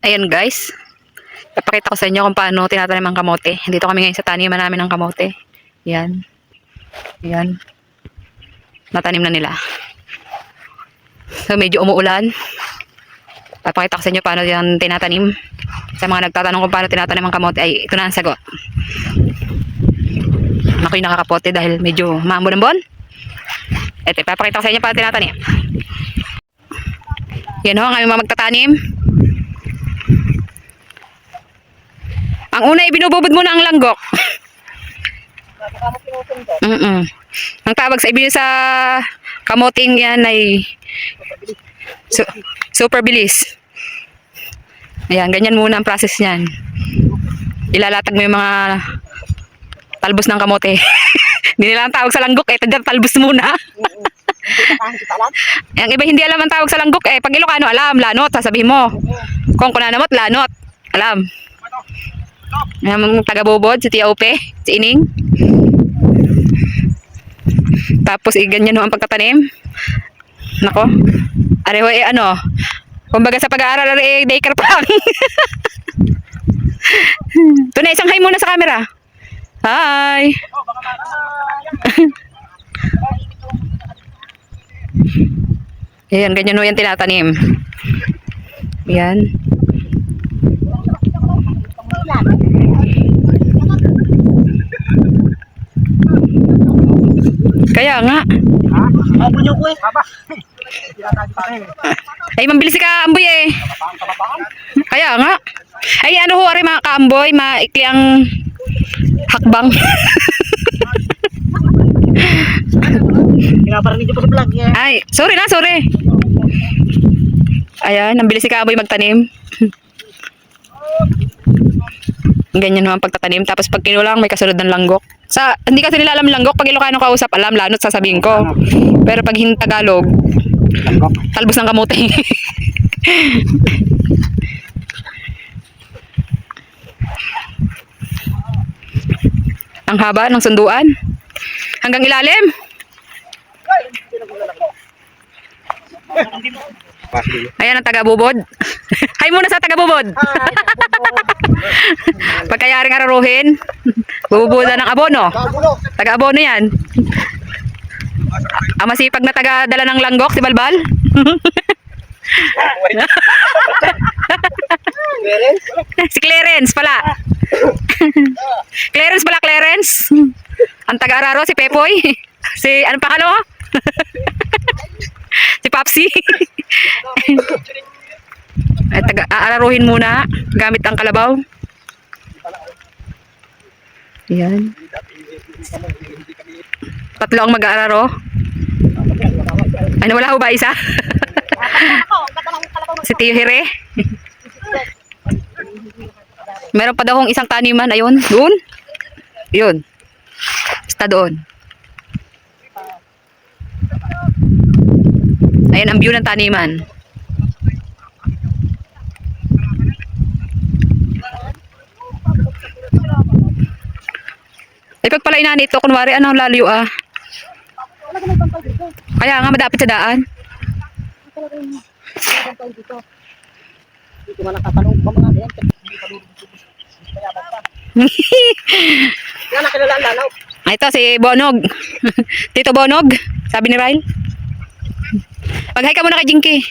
Ayan guys, papakita ko sa inyo kung paano tinatanim ang kamote. Dito kami ngayon sa taniman namin ng kamote. Yan. Yan. Natanim na nila. So medyo umuulan. Papakita ko sa inyo paano yan tinatanim. Sa mga nagtatanong kung paano tinatanim ang kamote ay ito na ang sagot. Ako'y nakakapote dahil medyo maambon-ambon. Ito, papakita ko sa inyo paano tinatanim. Yan ho, ang aming mga magtatanim. Ang una, ibinububod muna ang langgok. Ang tawag sa sa kamoting yan ay super bilis. Ayan, ganyan muna ang process niyan. Ilalatag mo yung mga talbos ng kamote. Hindi nila ang tawag sa langgok, talbos muna. Ang iba hindi alam ang tawag sa langgok, pag Ilocano alam, lanot, sasabihin mo. Kung kunanamot, lanot, alam. Yung taga-bubod, si Tia Upe, si Ining. Tapos ganyan ho ang pagtatanim. Nako. Areho ano. Kumbaga sa pag-aaral daycare pa lang. Ito na, isang hi muna sa camera. Hi. Ayan, ganyan ho yan tinatanim. Ayan. Kaya nga. Ay, mabilis ka amboy eh. Kaya nga. Ay, ano ho, ari mga kaamboy, maikli ang hakbang. Pinaparinig ko pa sa vlog niya. Ay, sorry na, sorry. Ayan, nabilis si kaamboy magtanim. Ganyan naman pagtatanim. Tapos pag kinulang, may kasunod ng langgok. Hindi kasi nila alam langgok. Pag Ilocano kausap, alam, lanot, sasabihin ko. Pero pag Tagalog, talbos ng kamote. Ang haba ng sunduan. Hanggang ilalim. Ayan ang taga-bubod. Hi muna sa taga-bubod. Pagkayaring araruhin, bububuda ng abono. Taga-abono yan. Ang masipag na taga-dala ng langgok, si Balbal. Si Clarence pala. Clarence pala, Clarence. Ang taga-araro, si Pepoy. Si, anong pangalawa? Si Papsi. Ay, aararuhin muna gamit ang kalabaw. Yan. Tatlo ang mag-aararo. Ay, nawala ho ba isa? Si Tio Hire. Meron pa daw hong isang taniman. Ayun, doon. Yun. Basta doon. Ayan ang view ng taniman. Ay, pag pala inani ito, kunwari, ano, laliw ah. Kaya nga, madapit sa daan. Dito man nakatanong pa mga yan. Yan, nakilala ang lalaw. Ito, si Bonog. Tito Bonog, sabi ni Ryle. Mag-hi ka muna kay Jinky.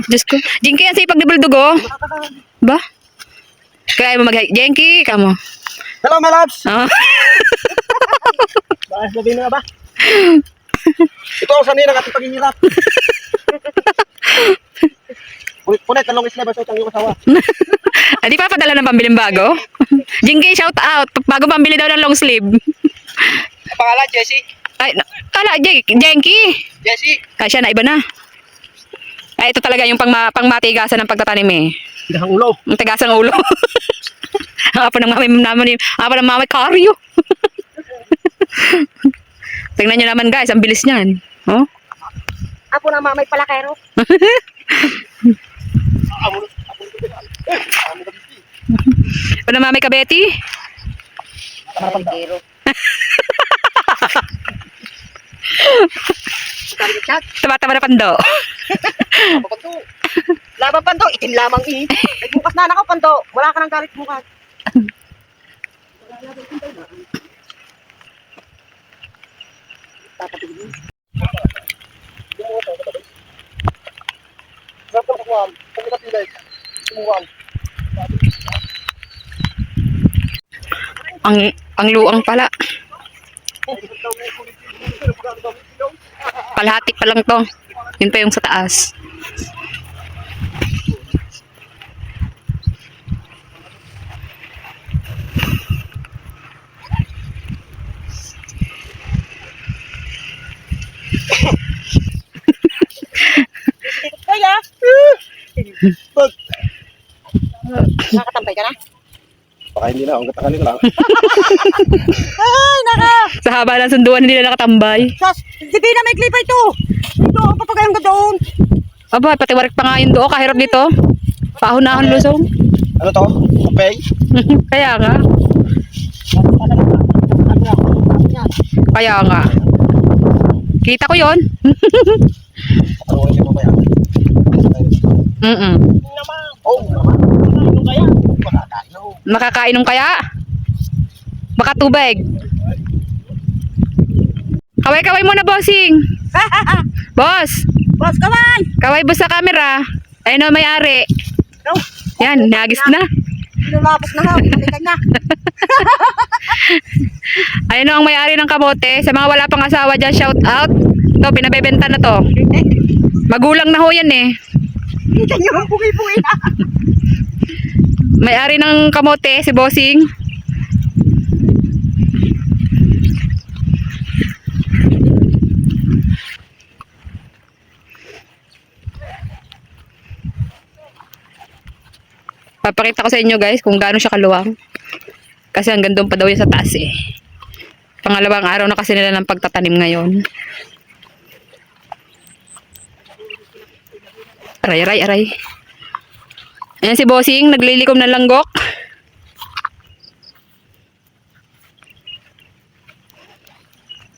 Diyos ko. Jinky, yan sipag ni Bulldog, oh. Ba? Kaya mo mag-hi. Jinky, kamo. Hello, my loves. Oh. Baas na na ba? Ito ang sanay ng ating pag-inirap. Punit, talong isla ba sa itang yung asawa? Di pa padala ng pambiling bago? Jinky, shout out. Bago pambili daw ng long sleeve. Ang pangalan, Jessie. Ay, ala, Jinky. Jessie. Siya na, iba na. Ay, ito talaga yung pangmatigasan ng pagtatanim eh. Dahang ulo. Ang tigas ng ulo. Ang apo ng mamay naman, apo ng mamay, karyo. Tingnan nyo naman guys, ang bilis niyan. Oh? Apo ng mamay pala kero. Apo ng mamay ka, Betty? Kero. Tama-tama na pando. Laban Pando, itim lamang eh. Nagbukas na ako, Pando. Wala ka nang galit bukas. Ang luang pala. Kalahati pa lang to. Yun pa yung sa taas. Kaya. Nakatambay ka na? Baka hindi na, ang katakali ko lang. Ay, naka! Sa haba ng sunduan, hindi na nakatambay. Sas, si Pina may klipa ito. Ito, papagayang ka doon. Aba, pati warik pa nga yun doon. Kahirap dito. Paahon-ahon lusong. Ano to? Kapay? Kaya nga. Kaya nga. Kita ko yon. Ano ko yung mamaya? Oh, ano kaya? Wala tayo. Makakainom kaya? Baka tubig. Kaway-kaway muna, bossing. Boss. Boss, kamay! Kaway boss sa camera. Ayun o, may-ari. No, Yan, nagis na. lumapos na ha. Balikan na. Ayun o, ang may-ari ng kamote. Sa mga wala pang asawa dyan, shout out. Ito, pinabebenta na to. Magulang na ho yan eh. Kita niyo ang pugi-pugi na. May-ari ng kamote, si bossing. Papakita ko sa inyo guys kung gaano siya kaluwang. Kasi hanggang doon pa daw yan sa taas eh. Pangalawang araw na kasi nila ng pagtatanim ngayon. Aray, aray, aray. Ayan si bossing, naglilikom ng langgok.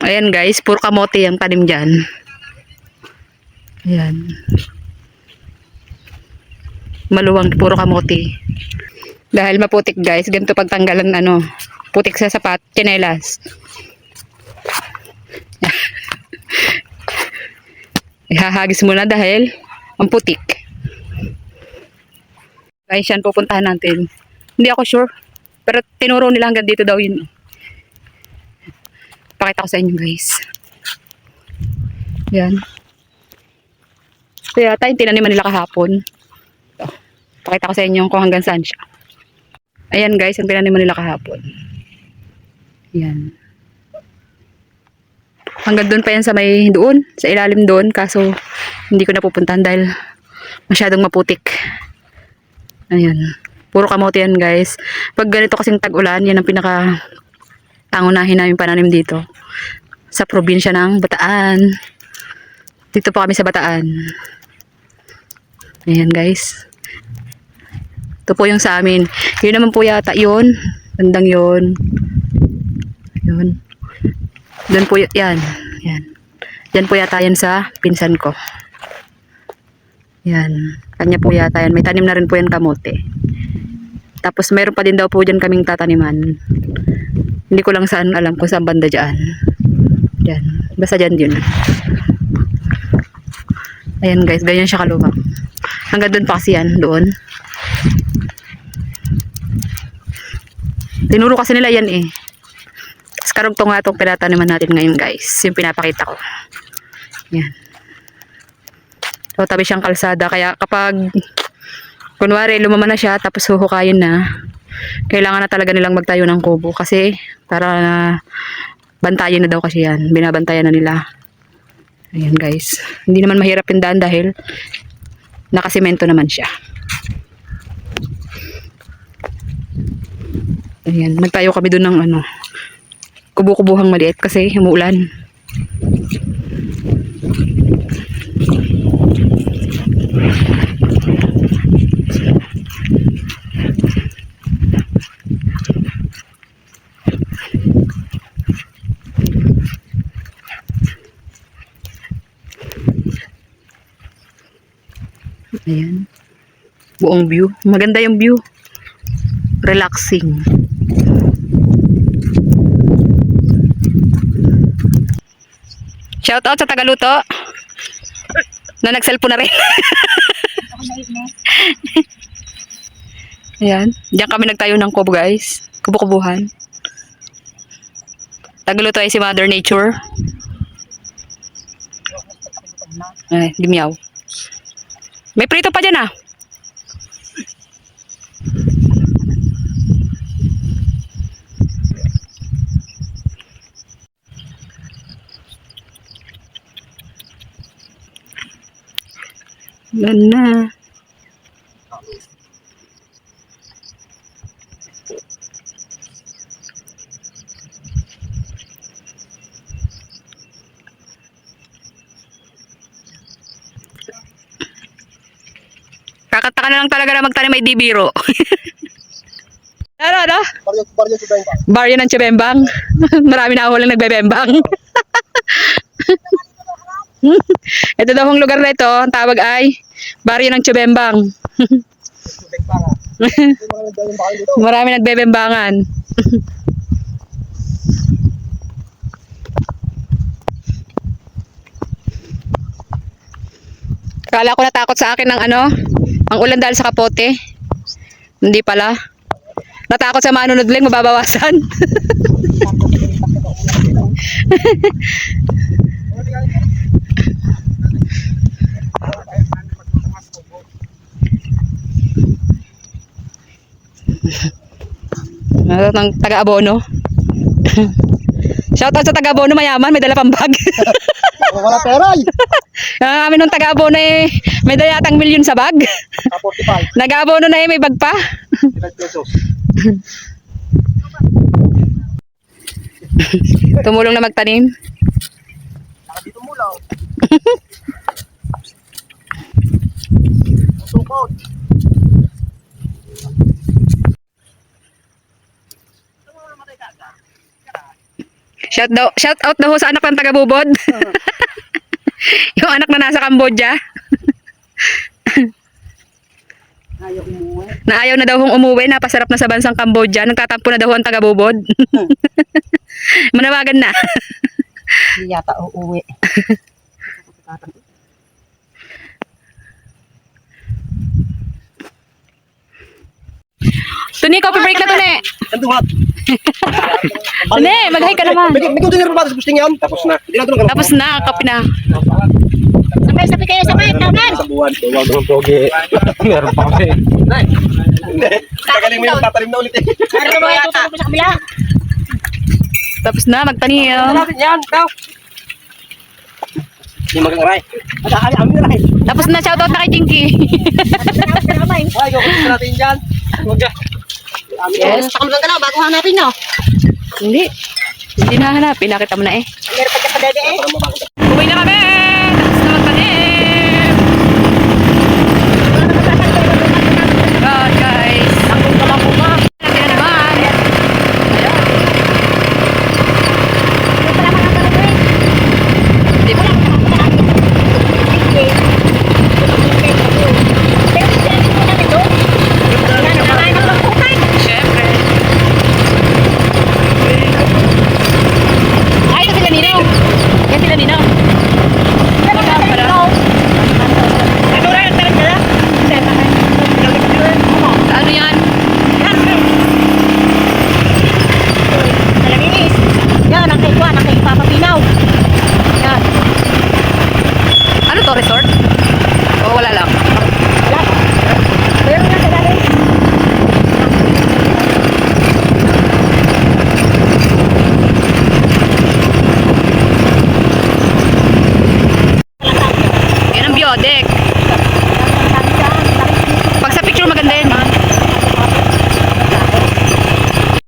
Ayan guys, puro kamote ang tanim dyan. Ayan. Maluwang, puro kamote. Dahil maputik guys, ganito pagtanggalan putik sa sapat, tsinelas. Ihahagis muna dahil ang putik. Guys, yan pupuntahan natin. Hindi ako sure, pero tinuro nila hanggang dito daw yun. Pakita ko sa inyo guys. Yan. Kaya tayo tinaniman nila kahapon. Pakita ko sa inyo kung hanggang saan siya. Ayan guys, ang pinaniman nila kahapon. Yan. Hanggang doon pa yan sa may doon, sa ilalim doon. Kaso, hindi ko napupuntahan dahil masyadong maputik. Ayan. Puro kamote yan guys. Pag ganito kasing tag-ulan, yan ang pinaka pangunahin namin pananim dito. Sa probinsya ng Bataan. Dito pa kami sa Bataan. Ayan guys. Ito po yung sa amin. Yun naman po yata yun. Bandang yun. Yun. Doon po yan. Yan. Yan po yata yan sa pinsan ko. Yan. Kanya po yata yan. May tanim na rin po yan kamote. Tapos mayroon pa din daw po dyan kaming tataniman. Hindi ko lang saan alam kung saan banda dyan. Yan. Basta dyan yun. Ayan guys. Ganyan siya kaluwang. Hanggang doon pa kasi yan. Doon. Tinuro kasi nila yan eh. Tapos karugtong nga itong pinataniman natin ngayon guys. Yung pinapakita ko. Yan. So tabi siyang kalsada. Kaya kapag kunwari lumama na siya tapos huhukayin na, kailangan na talaga nilang magtayo ng kubo. Kasi para bantayan na daw kasi yan. Binabantayan na nila. Ayan guys. Hindi naman mahirap yung daan dahil nakasemento naman siya. Ayan, nagtayo kami doon ng kubo-kubuhang maliit kasi umuulan. Ayan. Buong view. Maganda yung view. Relaxing. Shout out sa Tagaluto. Na nag-cellphone na rin. Ayan. Diyan kami nagtayo ng kubo, guys. Kubo-kubuhan. Tagaluto ay si Mother Nature. Ay, di miyaw. May prito pa dyan ah. Yan na. Kakataka na lang talaga na magtanim ay di biro. Ano? Baryo si Beng. Baryo ng Chibembang. Marami na ako lang nagbebembang. Ito daw ang lugar na ito. Ang tawag ay Baryo ng Chibembang. Beng pa nga. Yung mga nagdayong bakal dito. Marami nagbebembangan. Kala ko natakot sa akin ng ang ulan dahil sa kapote. Hindi pala. Natakot sa manunudling, mababawasan. Ng taga-abono. Shoutout sa taga-abono, mayaman, may dala pang bag. Wala pera eh. Ang amin nung taga-abono may dala yatang milyon sa bag. 45. Nag-abono na may bag pa. 5 pesos. Tumulong na magtanim. Dito mo lang. Sukot. Shout out daw ho sa anak ng taga-bubod. Yung anak na nasa Cambodia. Ayaw umuwi. Na ayaw na daw hong umuwi, napasarap na sa bansang Cambodia. Nagtatampo na daw ho ang taga-bubod. Manawagan na. Hindi yata uuwi. Tuni, coffee break na Tuni. Kanduhat. Tuni, mag-hi ka naman. May dinner ba sa gusting yan? Tapos na. Hindi na ito Tapos na, kape na. Sabay kayo, sabay, tawlan. sa buwan. Huwag naman pogi. Meron pa kami. Hindi. Kagaling mo yung tatalim na ulit eh. Ano ba yata? Sa kabila. Tapos na, magtanim. Natin yan, daw. Hindi magkakaray. Amin na rin. Tapos na, shoutout na kay Jinky. Ay, kukunin natin dyan. Yes. Sa kamulang galaw, bago hanapin nyo. Hindi. Hindi na hanapin, nakita mo na eh. Meron pa dyan pa dede eh. Para mabakot